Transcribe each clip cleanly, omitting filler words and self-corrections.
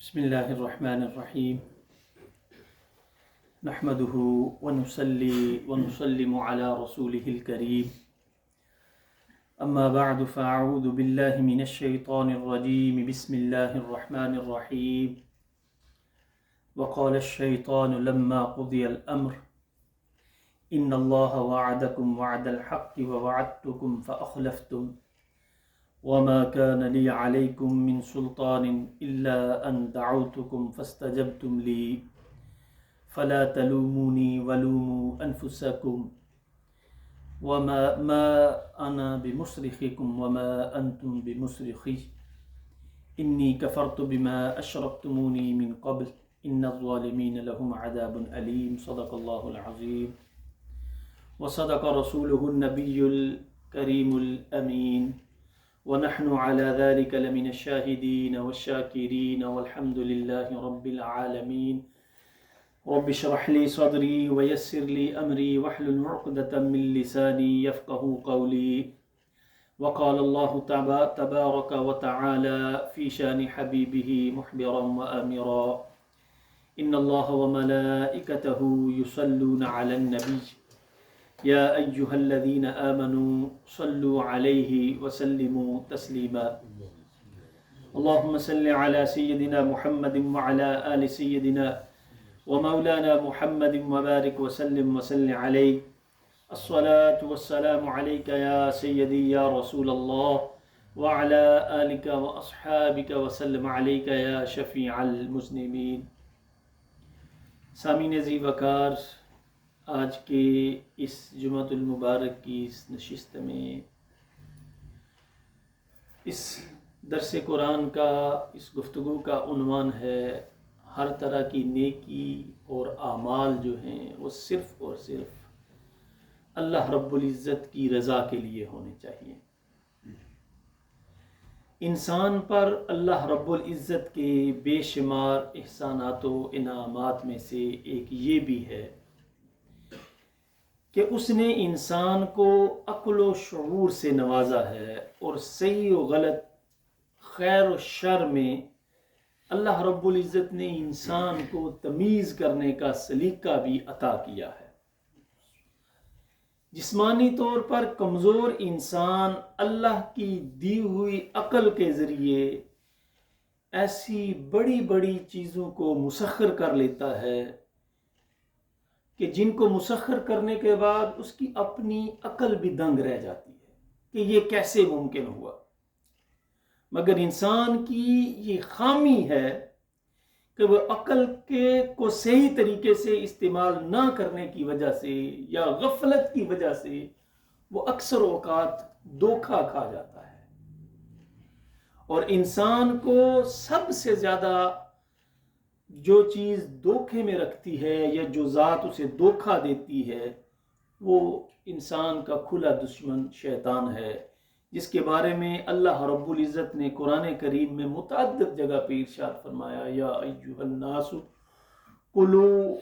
بسم الله الرحمن الرحيم نحمده ونصلي ونسلم على رسوله الكريم أما بعد فأعوذ بالله من الشيطان الرجيم بسم الله الرحمن الرحيم وقال الشيطان لما قضي الأمر إن الله وعدكم وعد الحق ووعدتكم فأخلفتم وما كان لي عليكم من سلطان إلا أن دعوتكم فاستجبتم لي فلا تلوموني ولوموا أنفسكم وما أنا بمصرخكم وما أنتم بمصرخي إني كفرت بما أشركتموني من قبل إن الظالمين لهم عذاب أليم صدق الله العظيم وصدق رسوله النبي الكريم الأمين ونحن على ذلك لمن الشاهدين والشاكرين والحمد لله رب العالمين رب اشرح لي صدري ويسر لي أمري واحلل عقدة من لساني يفقه قولي وقال الله تبارك وتعالى في شان حبيبه محبرا وآمرا إن الله وملائكته يصلون على النبي يا أيها الذين آمنوا صلوا عليه وسلموا تسليما اللهم صل على سيدنا محمد وعلى آل سيدنا ومولانا محمد وبارك وسلم عليه الصلاة والسلام عليك يا سيدي يا رسول الله وعلى آلك وأصحابك وسلم عليك يا شفيع المذنبين. سامعین ذی وقار، آج کے اس جمعۃ المبارک کی اس نشست میں اس درس قرآن کا اس گفتگو کا عنوان ہے ہر طرح کی نیکی اور اعمال جو ہیں وہ صرف اور صرف اللہ رب العزت کی رضا کے لیے ہونے چاہیے. انسان پر اللہ رب العزت کے بے شمار احسانات و انعامات میں سے ایک یہ بھی ہے کہ اس نے انسان کو عقل و شعور سے نوازا ہے اور صحیح و غلط، خیر و شر میں اللہ رب العزت نے انسان کو تمیز کرنے کا سلیقہ بھی عطا کیا ہے. جسمانی طور پر کمزور انسان اللہ کی دی ہوئی عقل کے ذریعے ایسی بڑی بڑی چیزوں کو مسخر کر لیتا ہے کہ جن کو مسخر کرنے کے بعد اس کی اپنی عقل بھی دنگ رہ جاتی ہے کہ یہ کیسے ممکن ہوا. مگر انسان کی یہ خامی ہے کہ وہ عقل کو صحیح طریقے سے استعمال نہ کرنے کی وجہ سے یا غفلت کی وجہ سے وہ اکثر اوقات دھوکہ کھا جاتا ہے. اور انسان کو سب سے زیادہ جو چیز دھوکے میں رکھتی ہے یا جو ذات اسے دھوکہ دیتی ہے وہ انسان کا کھلا دشمن شیطان ہے، جس کے بارے میں اللہ رب العزت نے قرآن کریم میں متعدد جگہ پہ ارشاد فرمایا یا ایھا الناس کلوا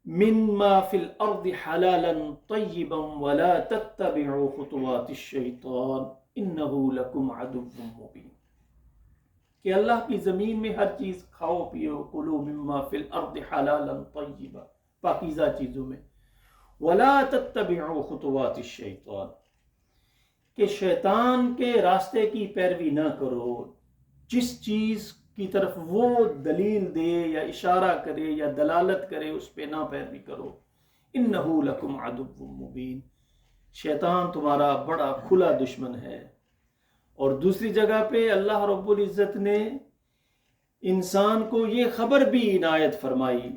مما فی الارض حلالا طیبا ولا تتبعوا خطوات الشیطان انہ لکم عدو مبین. کہ اللہ کی زمین میں ہر چیز کھاؤ پیو، کلوا مما فی الارض حلالا طیبا، پاکیزہ چیزوں میں، ولا تتبعوا خطوات الشیطان، کہ شیطان کے راستے کی پیروی نہ کرو. جس چیز کی طرف وہ دلیل دے یا اشارہ کرے یا دلالت کرے اس پہ نہ پیروی کرو. انہ لکم عدو مبین، شیطان تمہارا بڑا کھلا دشمن ہے. اور دوسری جگہ پہ اللہ رب العزت نے انسان کو یہ خبر بھی عنایت فرمائی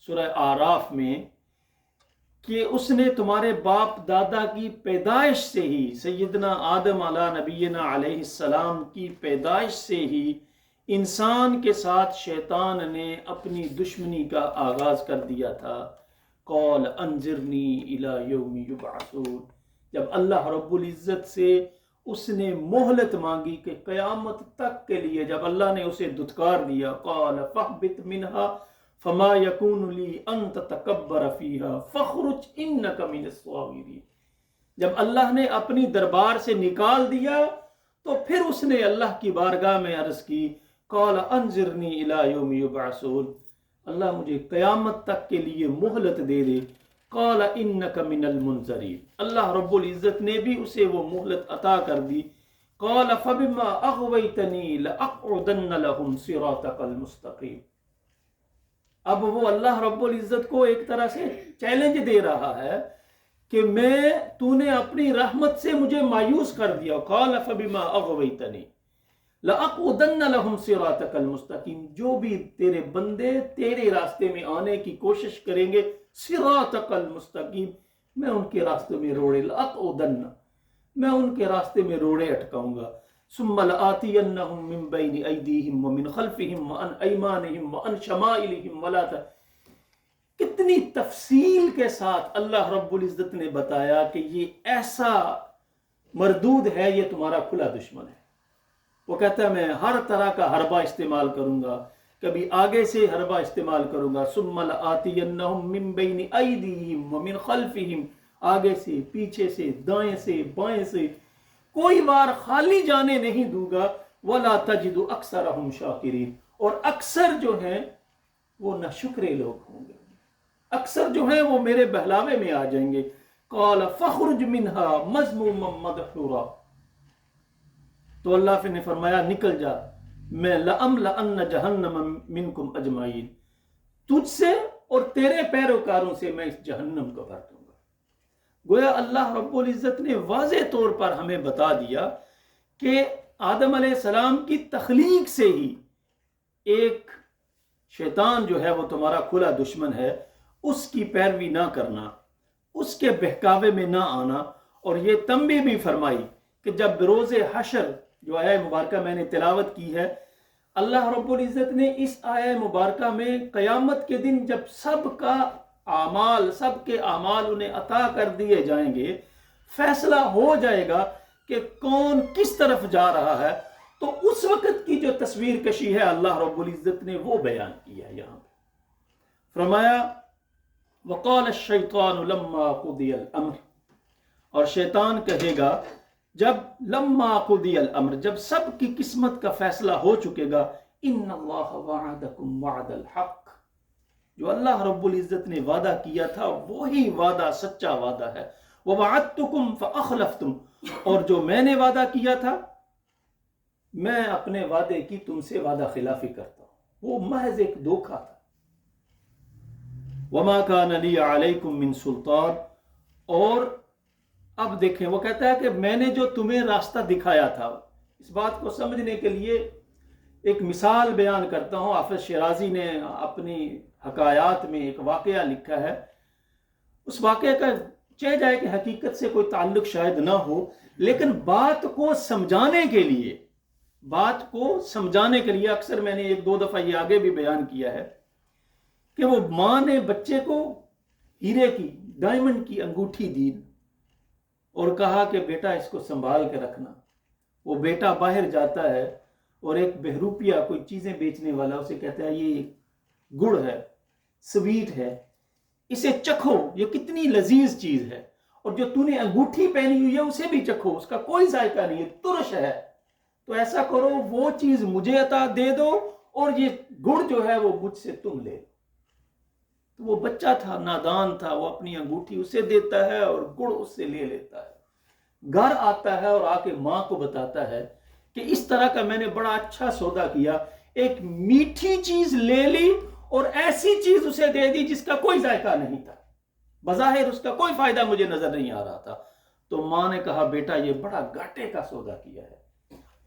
سورہ اعراف میں کہ اس نے تمہارے باپ دادا کی پیدائش سے ہی، سیدنا آدم علیہ نبینا علیہ السلام کی پیدائش سے ہی انسان کے ساتھ شیطان نے اپنی دشمنی کا آغاز کر دیا تھا. قال انظرنی الی یوم یبعثون، جب اللہ رب العزت سے اس نے مہلت مانگی کہ قیامت تک کے لیے، جب اللہ نے اسے دھتکار دیا، قال فاہبط منہا فما یکون لی ان تتکبر فیہا فاخرج انک من الصاغرین، جب اللہ نے اپنی دربار سے نکال دیا تو پھر اس نے اللہ کی بارگاہ میں عرض کی قال انظرنی الی یوم یبعثون، اللہ مجھے قیامت تک کے لیے مہلت دے دے. قال انک من المنظرین، اللہ رب العزت نے بھی اسے وہ مہلت عطا کر دی. قال فبما اغویتنی لاقعدن لهم صراطک المستقیم. اب وہ اللہ رب العزت کو ایک طرح سے چیلنج دے رہا ہے کہ تو نے اپنی رحمت سے مجھے مایوس کر دیا. قال فبما اغویتنی لَأَقْعُدَنَّ لَهُمْ صِرَاطَكَ الْمُسْتَقِيمَ، جو بھی تیرے بندے تیرے راستے میں آنے کی کوشش کریں گے، صِرَاطَكَ الْمُسْتَقِيمَ، میں ان کے راستے میں روڑے، لَأَقْعُدَنَّ، میں ان کے راستے میں روڑے اٹکاؤں گا. ثُمَّ لَآتِيَنَّهُمْ مِنْ بَيْنِ أَيْدِيهِمْ وَمِنْ خَلْفِهِمْ وَعَنْ أَيْمَانِهِمْ وَعَنْ شَمَائِلِهِمْ وَلَا. کتنی تفصیل کے ساتھ اللہ رب العزت نے بتایا کہ یہ ایسا مردود ہے، یہ تمہارا کھلا دشمن ہے. وہ کہتا ہے میں ہر طرح کا حربہ استعمال کروں گا، کبھی آگے سے حربہ استعمال کروں گا. ثم لآتینہم من بین ایدیہم ومن خلفہم، آگے سے، پیچھے سے، دائیں سے، بائیں سے، کوئی بار خالی جانے نہیں دوں گا. ولا تجد اکثرہم شاکرین، اور اکثر جو ہیں وہ ناشکرے لوگ ہوں گے، اکثر جو ہیں وہ میرے بہلاوے میں آ جائیں گے. قال فخرج منها مذموما مدحورا، تو اللہ نے فرمایا نکل جا، میں لَأَمْلَأَنَّ جَهَنَّمَ مِنْكُمْ أَجْمَعِينَ، تجھ سے اور تیرے پیروکاروں سے میں اس جہنم کو بھر دوں گا. گویا اللہ رب العزت نے واضح طور پر ہمیں بتا دیا کہ آدم علیہ السلام کی تخلیق سے ہی ایک شیطان جو ہے وہ تمہارا کھلا دشمن ہے، اس کی پیروی نہ کرنا، اس کے بہکاوے میں نہ آنا. اور یہ تنبیہ بھی فرمائی کہ جب روز حشر جو آیہ مبارکہ میں نے تلاوت کی ہے، اللہ رب العزت نے اس آیہ مبارکہ میں قیامت کے دن جب سب کے اعمال انہیں عطا کر دیے جائیں گے، فیصلہ ہو جائے گا کہ کون کس طرف جا رہا ہے، تو اس وقت کی جو تصویر کشی ہے اللہ رب العزت نے وہ بیان کی ہے. یہاں پہ فرمایا وقال الشیطان لما قضی الامر، اور شیطان کہے گا جب لما قضی الامر، جب سب کی قسمت کا فیصلہ ہو چکے گا، ان اللہ وعدکم وعد الحق، جو اللہ رب العزت نے وعدہ کیا تھا وہی وعدہ سچا وعدہ ہے. ووعدتکم فاخلفتم، اور جو میں نے وعدہ کیا تھا میں اپنے وعدے کی تم سے وعدہ خلافی کرتا ہوں، وہ محض ایک دھوکہ تھا. وما کان لی علیکم من سلطان، اور اب دیکھیں وہ کہتا ہے کہ میں نے جو تمہیں راستہ دکھایا تھا. اس بات کو سمجھنے کے لیے ایک مثال بیان کرتا ہوں. حافظ شیرازی نے اپنی حکایات میں ایک واقعہ لکھا ہے. اس واقعے کا چاہے جائے کہ حقیقت سے کوئی تعلق شاید نہ ہو، لیکن بات کو سمجھانے کے لیے اکثر میں نے ایک دو دفعہ یہ آگے بھی بیان کیا ہے کہ وہ ماں نے بچے کو ہیرے کی، ڈائمنڈ کی انگوٹھی دی اور کہا کہ بیٹا اس کو سنبھال کے رکھنا. وہ بیٹا باہر جاتا ہے اور ایک بہروپیہ کوئی چیزیں بیچنے والا اسے کہتا ہے یہ گڑ ہے، سویٹ ہے، اسے چکھو، یہ کتنی لذیذ چیز ہے، اور جو تو نے انگوٹھی پہنی ہوئی ہے اسے بھی چکھو، اس کا کوئی ذائقہ نہیں ہے، ترش ہے، تو ایسا کرو وہ چیز مجھے عطا دے دو اور یہ گڑ جو ہے وہ مجھ سے تم لے. تو وہ بچہ تھا، نادان تھا، وہ اپنی انگوٹھی اسے دیتا ہے اور گڑ اس سے لے لیتا ہے. گھر آتا ہے اور آ کے ماں کو بتاتا ہے کہ اس طرح کا میں نے بڑا اچھا سودا کیا، ایک میٹھی چیز لے لی اور ایسی چیز اسے دے دی جس کا کوئی ذائقہ نہیں تھا، بظاہر اس کا کوئی فائدہ مجھے نظر نہیں آ رہا تھا. تو ماں نے کہا بیٹا یہ بڑا گھاٹے کا سودا کیا ہے.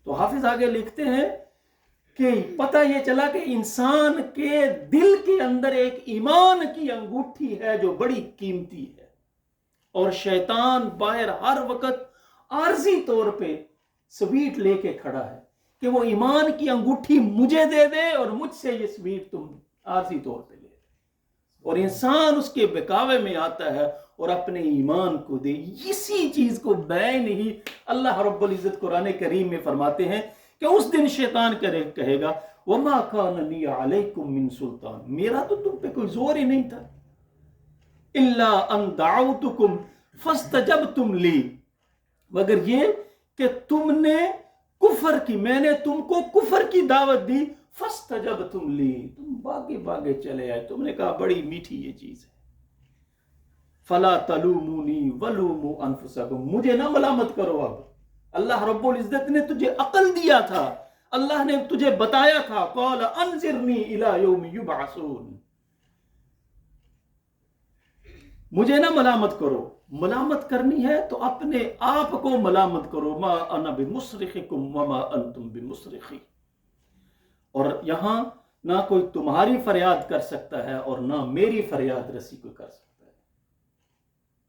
تو حافظ آگے لکھتے ہیں کہ پتہ یہ چلا کہ انسان کے دل کے اندر ایک ایمان کی انگوٹھی ہے جو بڑی قیمتی ہے، اور شیطان باہر ہر وقت عارضی طور پہ سویٹ لے کے کھڑا ہے کہ وہ ایمان کی انگوٹھی مجھے دے دے اور مجھ سے یہ سویٹ تم عارضی طور پہ لے، اور انسان اس کے بہکاوے میں آتا ہے اور اپنے ایمان کو دے. اسی چیز کو بین ہی اللہ رب العزت قرآن کریم میں فرماتے ہیں کہ اس دن شیطان کہے گا وما کان لی علیکم من سلطان، میرا تو تم پہ کوئی زور ہی نہیں تھا، الا ان دعوتکم فاستجبتم لی، مگر یہ کہ تم نے کفر کی، میں نے تم کو کفر کی دعوت دی، فاستجبتم لی، تم باگے باگے چلے آئے، تم نے کہا بڑی میٹھی یہ چیز ہے، فلا تلومونی ولوموا انفسکم، مجھے نہ ملامت کرو۔ اب اللہ رب العزت نے تجھے عقل دیا تھا، اللہ نے تجھے بتایا تھا، قال انظرنی الی یوم یبعثون، مجھے نہ ملامت کرو، ملامت کرنی ہے تو اپنے آپ کو ملامت کرو، ما انا بمصرخکم وما انتم بمصرخی، اور یہاں نہ کوئی تمہاری فریاد کر سکتا ہے اور نہ میری فریاد رسی کوئی کر سکتا ہے۔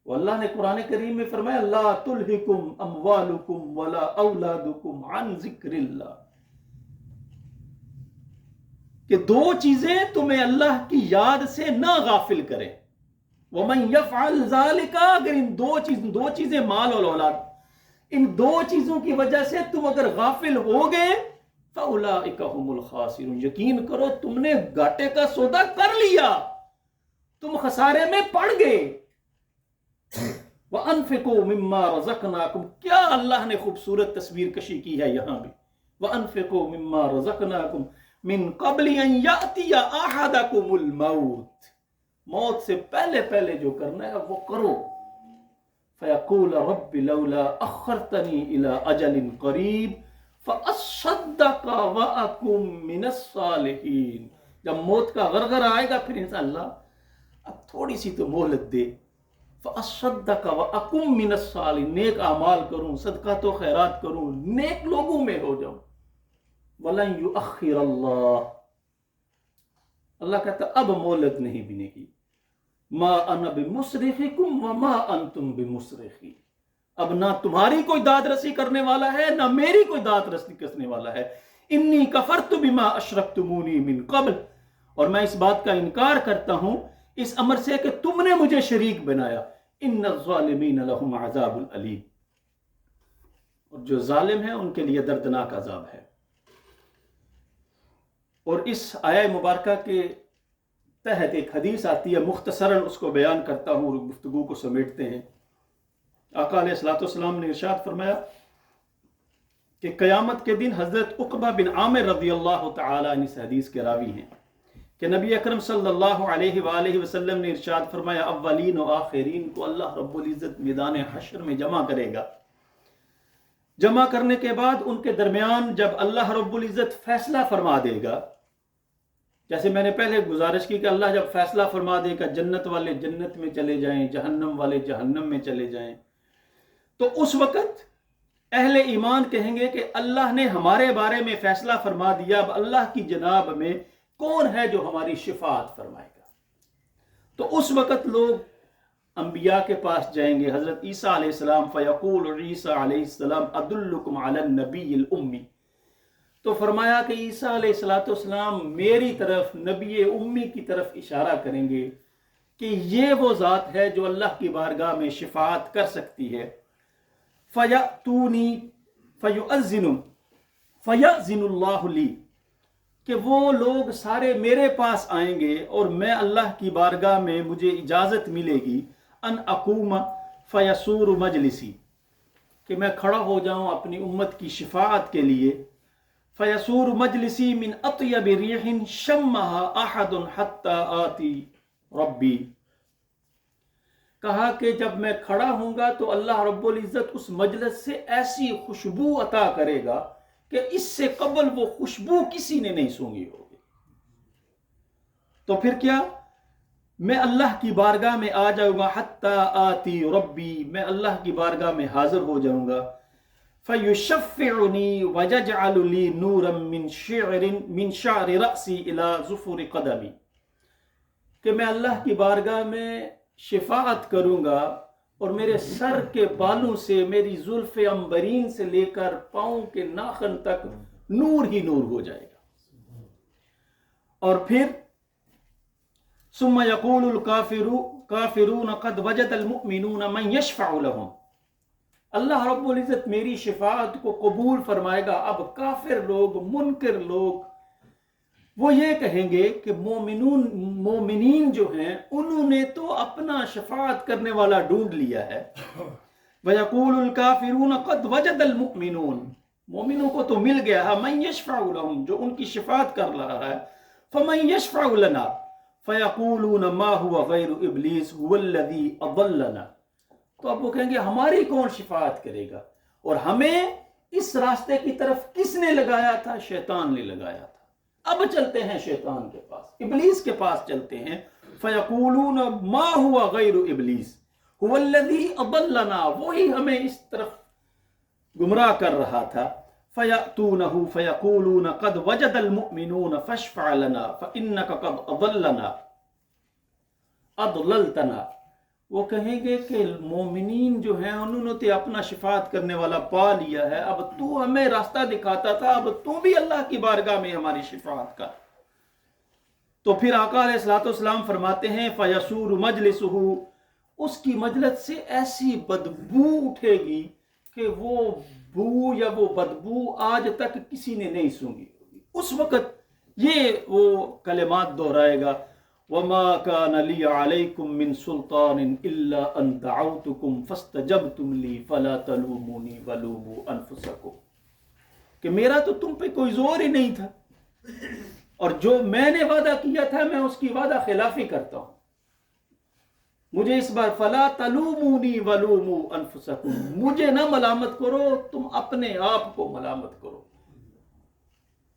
وہ اللہ نے قرآن کریم میں فرمایا لا تلہکم اموالکم ولا اولادکم عن ذکر اللہ، کہ دو چیزیں تمہیں اللہ کی یاد سے نہ غافل کریں، وَمَنْ يَفْعَلْ ذَلِكَ، اگر ان دو چیزیں مال اور اولاد، ان دو چیزوں کی وجہ سے تم اگر غافل ہو گئے فَأُولَئِكَ هُمُ الْخَاسِرُونَ، یقین کرو تم نے گھاٹے کا سودا کر لیا، تم خسارے میں پڑ گئے۔ وَأَنفِقُوا مِمَّا رَزَقْنَاكُمْ، کیا اللہ نے خوبصورت تصویر کشی کی ہے یہاں بھی، وَأَنفِقُوا مِمَّا رَزَقْنَاكُمْ مِن قَبْلِ أَن يَأْتِيَ أَحَدَكُمُ الْمَوْتُ، موت سے پہلے پہلے جو کرنا ہے وہ کرو۔ فَيَقُولَ رَبِّ لَوْلَا أَخَّرْتَنِي إِلَىٰ أَجَلٍ قَرِيبٍ فَأَصَّدَّقَ وَأَكُن مِّنَ الصَّالِحِينَ، جب موت کا غرغرہ آئے گا پھر انسان اللہ اب تھوڑی سی تو مہلت دے، فَأَصَّدَّقَ وَأَكُن مِّنَ الصَّالِحِينَ، نیک اعمال کروں، صدقات و خیرات کروں، نیک لوگوں میں ہو جاؤں۔ وَلَن يُؤَخِّرَ اللَّهُ، اللہ کہتا اب مہلت نہیں بھی نہیں، ما انا بمصرخکم وما انتم بمصرخی، اب نہ تمہاری کوئی داد رسی کرنے والا ہے نہ میری کوئی داد رسی کرنے والا ہے۔ انی کفرت بما اشرکتمونی من قبل، اور میں اس بات کا انکار کرتا ہوں اس امر سے کہ تم نے مجھے شریک بنایا۔ ان الظالمین لهم عذاب الیم، اور جو ظالم ہیں ان کے لیے دردناک عذاب ہے۔ اور اس آیہ مبارکہ کے تحت ایک حدیث آتی ہے، مختصراً اس کو بیان کرتا ہوں اور گفتگو کو سمیٹتے ہیں۔ آقا علیہ الصلوۃ والسلام نے ارشاد فرمایا کہ قیامت کے دن حضرت عقبہ بن عامر رضی اللہ تعالیٰ عنہ اس حدیث کے راوی ہیں کہ نبی اکرم صلی اللہ علیہ وآلہ وسلم نے ارشاد فرمایا اولین و آخرین کو اللہ رب العزت میدان حشر میں جمع کرے گا، جمع کرنے کے بعد ان کے درمیان جب اللہ رب العزت فیصلہ فرما دے گا، جیسے میں نے پہلے گزارش کی کہ اللہ جب فیصلہ فرما دے گا جنت والے جنت میں چلے جائیں، جہنم والے جہنم میں چلے جائیں، تو اس وقت اہل ایمان کہیں گے کہ اللہ نے ہمارے بارے میں فیصلہ فرما دیا، اب اللہ کی جناب میں کون ہے جو ہماری شفاعت فرمائے گا؟ تو اس وقت لوگ انبیاء کے پاس جائیں گے، حضرت عیسیٰ علیہ السلام، فیقول عیسیٰ علیہ السلام ادلکم علی النبی الامی، تو فرمایا کہ عیسیٰ علیہ السلام میری طرف نبی امی کی طرف اشارہ کریں گے کہ یہ وہ ذات ہے جو اللہ کی بارگاہ میں شفاعت کر سکتی ہے۔ فَيَأْتُونِي فَيَأْذِنُ اللَّهُ لِي، کہ وہ لوگ سارے میرے پاس آئیں گے اور میں اللہ کی بارگاہ میں مجھے اجازت ملے گی ان اقوم فیسور مجلسی، کہ میں کھڑا ہو جاؤں اپنی امت کی شفاعت کے لیے۔ فیسور مجلسی من اطیب ریح شمہا احد حتی آتی ربی، کہا کہ جب میں کھڑا ہوں گا تو اللہ رب العزت اس مجلس سے ایسی خوشبو عطا کرے گا کہ اس سے قبل وہ خوشبو کسی نے نہیں سونگھی ہوگی۔ تو پھر کیا؟ میں اللہ کی بارگاہ میں آ جاؤں گا، حتی آتی ربی، میں اللہ کی بارگاہ میں حاضر ہو جاؤں گا۔ فَيُشَفِّعُنِي وَيَجْعَلُ لِي نُورًا مِّن شَعْرِ رَأْسِي إِلَى ظُفُرِ قَدَمِي، کہ میں اللہ کی بارگاہ میں شفاعت کروں گا اور میرے سر کے بالوں سے، میری زلف عنبرین سے لے کر پاؤں کے ناخن تک نور ہی نور ہو جائے گا۔ اور پھر ثم يقول الكافرون قد وجد المؤمنون من يشفع لهم، اللہ رب العزت میری شفاعت کو قبول فرمائے گا۔ اب کافر لوگ، منکر لوگ وہ یہ کہیں گے کہ مومنین جو ہیں انہوں نے تو اپنا شفاعت کرنے والا ڈھونڈ لیا ہے۔ وَيَقُولُ الْكَافِرُونَ قَدْ وَجَدَ الْمُؤْمِنُونَ، مومنوں کو تو مل گیا ہے من یشفع لہم، جو ان کی شفاعت کر رہا ہے، فمن یشفع لنا فیقولون ما هو غیر ابلیس هو الذی اضلنا، تو اب وہ کہیں گے ہماری کون شفاعت کرے گا، اور ہمیں اس راستے کی طرف کس نے لگایا تھا؟ شیطان نے لگایا تھا۔ اب چلتے ہیں شیطان کے پاس، ابلیس کے پاس چلتے ہیں، فیقولون ما هو غیر ابلیس هو الذی اضلنا، وہی ہمیں اس طرف گمراہ کر رہا تھا۔ فَيَأْتُونَهُ فَيَقُولُونَ قَدْ وَجَدَ الْمُؤْمِنُونَ فَاشْفَعْ لَنَا فَإِنَّكَ قَدْ أَضْلَلْتَنَا، وہ کہیں گے کہ مومنین جو ہیں انہوں نے تو اپنا شفاعت کرنے والا پا لیا ہے، اب تو ہمیں راستہ دکھاتا تھا، اب تو بھی اللہ کی بارگاہ میں ہماری شفاعت کر۔ تو پھر آقا علیہ الصلوۃ والسلام فرماتے ہیں فَيَسُورُ مَجْلِسُهُ، اس کی مجلس سے ایسی بدبو اٹھے گی کہ وہ بو یا وہ بدبو آج تک کسی نے نہیں سنی ہوگی۔ اس وقت یہ وہ کلمات دہرائے گا، وَمَا كَانَ لِي عَلَيْكُم مِّن سُلْطَانٍ إِلَّا أَن دَعَوْتُكُمْ فَاسْتَجَبْتُمْ لِي فَلَا تَلُومُونِي وَلُومُوا أَنفُسَكُمْ، کہ میرا تو تم پہ کوئی زور ہی نہیں تھا، اور جو میں نے وعدہ کیا تھا میں اس کی وعدہ خلافی کرتا ہوں، مجھے اس بار فلا تلومونی ولوموا انفسکم، مجھے نہ ملامت کرو، تم اپنے آپ کو ملامت کرو۔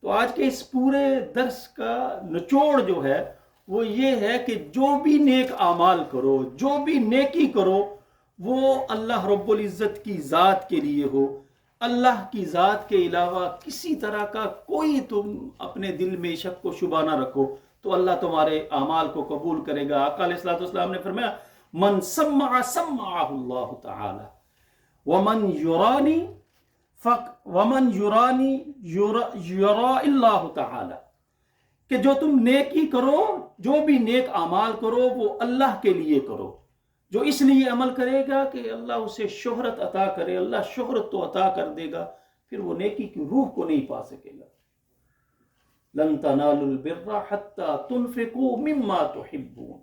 تو آج کے اس پورے درس کا نچوڑ جو ہے وہ یہ ہے کہ جو بھی نیک اعمال کرو، جو بھی نیکی کرو، وہ اللہ رب العزت کی ذات کے لیے ہو، اللہ کی ذات کے علاوہ کسی طرح کا کوئی تم اپنے دل میں شک و شبہ نہ رکھو، تو اللہ تمہارے اعمال کو قبول کرے گا۔ آقا علیہ الصلوۃ والسلام نے فرمایا من سمع سمعہ اللہ تعالی ومن یرانی یرا اللہ تعالی، کہ جو تم نیکی کرو، جو بھی نیک اعمال کرو وہ اللہ کے لیے کرو، جو اس لیے عمل کرے گا کہ اللہ اسے شہرت عطا کرے، اللہ شہرت تو عطا کر دے گا، پھر وہ نیکی کی روح کو نہیں پا سکے گا۔ لن تنالوا البر حتى تنفقوا مما تحبون،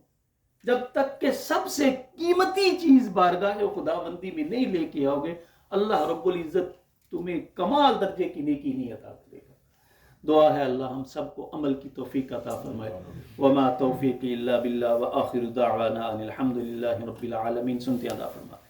جب تک کہ سب سے قیمتی چیز بارگاہ خداوندی میں نہیں لے کے آؤ گے، اللہ رب العزت تمہیں کمال درجے کی نیکی نہیں عطا کرے گا۔ دعا ہے اللہ ہم سب کو عمل کی توفیق عطا فرمائے۔ وما توفیقی الا باللہ وآخر دعوانا ان الحمد للہ رب العالمین۔ سنتے ادا فرمائے۔